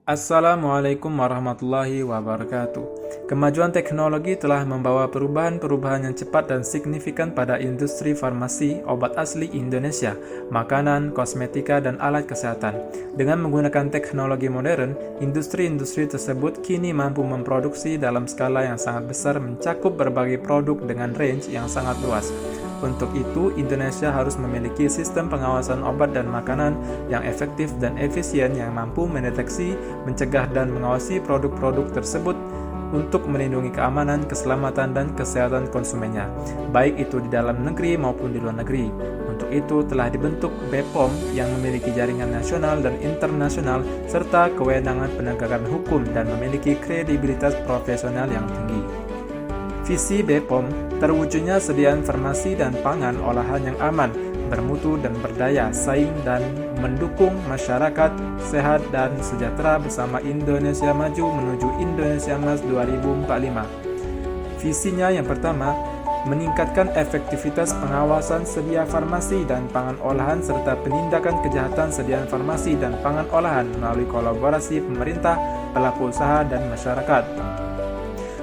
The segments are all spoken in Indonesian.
Assalamualaikum warahmatullahi wabarakatuh. Kemajuan teknologi telah membawa perubahan-perubahan yang cepat dan signifikan pada industri farmasi, obat asli Indonesia, makanan, kosmetika, dan alat kesehatan. Dengan menggunakan teknologi modern, industri-industri tersebut kini mampu memproduksi dalam skala yang sangat besar mencakup berbagai produk dengan range yang sangat luas. Untuk itu, Indonesia harus memiliki sistem pengawasan obat dan makanan yang efektif dan efisien yang mampu mendeteksi, mencegah, dan mengawasi produk-produk tersebut untuk melindungi keamanan, keselamatan, dan kesehatan konsumennya, baik itu di dalam negeri maupun di luar negeri. Untuk itu telah dibentuk BPOM yang memiliki jaringan nasional dan internasional serta kewenangan penegakan hukum dan memiliki kredibilitas profesional yang tinggi. Visi BPOM terwujudnya sediaan farmasi dan pangan olahan yang aman, bermutu dan berdaya saing dan mendukung masyarakat sehat dan sejahtera bersama Indonesia Maju menuju Indonesia Emas 2045. Visinya yang pertama, meningkatkan efektivitas pengawasan sedia farmasi dan pangan olahan serta penindakan kejahatan sediaan farmasi dan pangan olahan melalui kolaborasi pemerintah, pelaku usaha, dan masyarakat.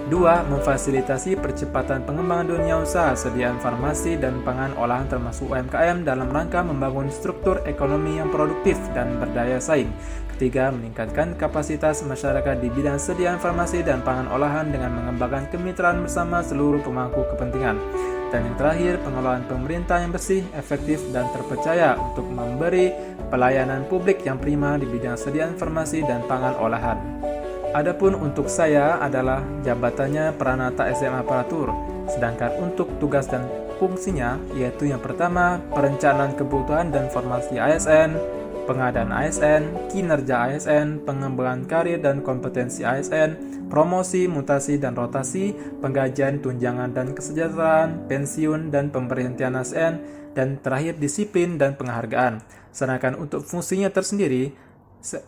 2. Memfasilitasi percepatan pengembangan dunia usaha sediaan farmasi dan pangan olahan termasuk UMKM dalam rangka membangun struktur ekonomi yang produktif dan berdaya saing. 3. Meningkatkan kapasitas masyarakat di bidang sediaan farmasi dan pangan olahan dengan mengembangkan kemitraan bersama seluruh pemangku kepentingan. Dan yang terakhir, pengelolaan pemerintah yang bersih, efektif, dan terpercaya untuk memberi pelayanan publik yang prima di bidang sediaan farmasi dan pangan olahan. Adapun untuk saya adalah jabatannya Pranata SMA Aparatur, sedangkan untuk tugas dan fungsinya yaitu yang pertama, perencanaan kebutuhan dan formasi ASN, pengadaan ASN, kinerja ASN, pengembangan karir dan kompetensi ASN, promosi, mutasi dan rotasi, penggajian, tunjangan dan kesejahteraan, pensiun dan pemberhentian ASN, dan terakhir disiplin dan penghargaan. Sedangkan untuk fungsinya tersendiri,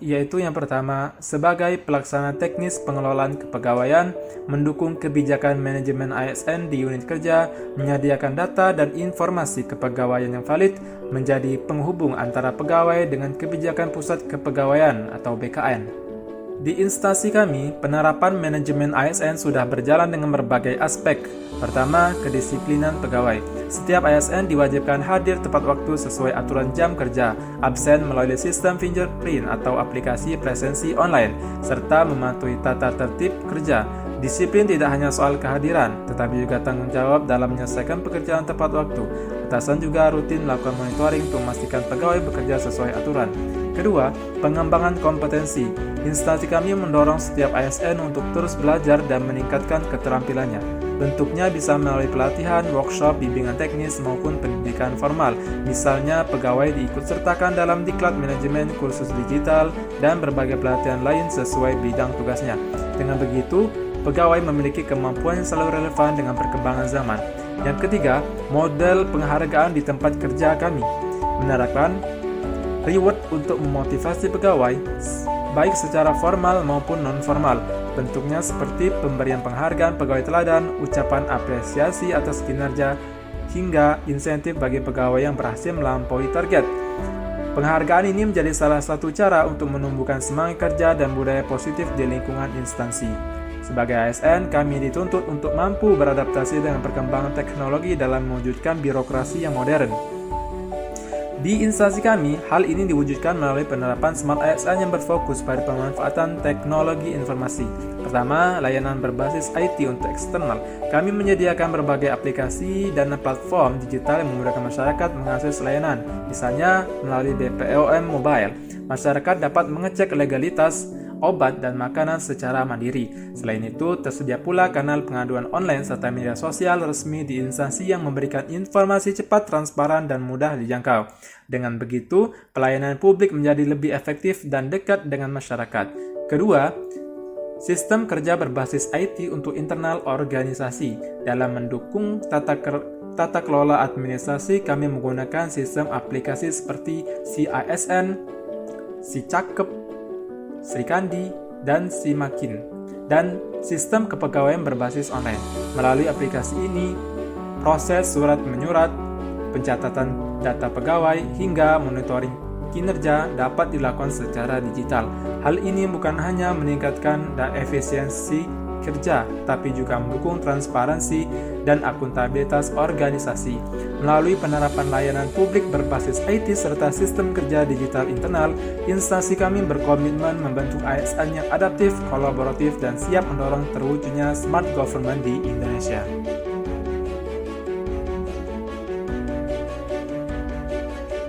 yaitu yang pertama, sebagai pelaksana teknis pengelolaan kepegawaian, mendukung kebijakan manajemen ASN di unit kerja, menyediakan data dan informasi kepegawaian yang valid, menjadi penghubung antara pegawai dengan kebijakan pusat kepegawaian atau BKN. Di instansi kami, penerapan manajemen ASN sudah berjalan dengan berbagai aspek. Pertama, kedisiplinan pegawai. Setiap ASN diwajibkan hadir tepat waktu sesuai aturan jam kerja, absen melalui sistem fingerprint atau aplikasi presensi online, serta mematuhi tata tertib kerja. Disiplin tidak hanya soal kehadiran, tetapi juga tanggung jawab dalam menyelesaikan pekerjaan tepat waktu. Atasan juga rutin melakukan monitoring untuk memastikan pegawai bekerja sesuai aturan. Kedua, pengembangan kompetensi. Instansi kami mendorong setiap ASN untuk terus belajar dan meningkatkan keterampilannya. Bentuknya bisa melalui pelatihan, workshop, bimbingan teknis, maupun pendidikan formal. Misalnya, pegawai diikutsertakan dalam diklat manajemen, kursus digital, dan berbagai pelatihan lain sesuai bidang tugasnya. Dengan begitu, pegawai memiliki kemampuan yang selalu relevan dengan perkembangan zaman. Yang ketiga, model penghargaan di tempat kerja kami menerapkan reward untuk memotivasi pegawai, baik secara formal maupun non-formal. Bentuknya seperti pemberian penghargaan pegawai teladan, ucapan apresiasi atas kinerja, hingga insentif bagi pegawai yang berhasil melampaui target. Penghargaan ini menjadi salah satu cara untuk menumbuhkan semangat kerja dan budaya positif di lingkungan instansi. Sebagai ASN, kami dituntut untuk mampu beradaptasi dengan perkembangan teknologi dalam mewujudkan birokrasi yang modern. Di instansi kami, hal ini diwujudkan melalui penerapan Smart ASN yang berfokus pada pemanfaatan teknologi informasi. Pertama, layanan berbasis IT untuk eksternal. Kami menyediakan berbagai aplikasi dan platform digital yang memudahkan masyarakat mengakses layanan. Misalnya, melalui BPOM Mobile, masyarakat dapat mengecek legalitas obat dan makanan secara mandiri. Selain itu, tersedia pula kanal pengaduan online serta media sosial resmi di instansi yang memberikan informasi cepat, transparan, dan mudah dijangkau. Dengan begitu, pelayanan publik menjadi lebih efektif dan dekat dengan masyarakat. Kedua, sistem kerja berbasis IT untuk internal organisasi. Dalam mendukung tata kelola administrasi, kami menggunakan sistem aplikasi seperti CISN, SiCakep, Srikandi, dan Simakin, dan sistem kepegawaian berbasis online. Melalui aplikasi ini, proses surat menyurat, pencatatan data pegawai, hingga monitoring kinerja dapat dilakukan secara digital. Hal ini bukan hanya meningkatkan efisiensi kerja, tapi juga mendukung transparansi dan akuntabilitas organisasi. Melalui penerapan layanan publik berbasis IT serta sistem kerja digital internal, instansi kami berkomitmen membentuk ASN yang adaptif, kolaboratif, dan siap mendorong terwujudnya smart government di Indonesia.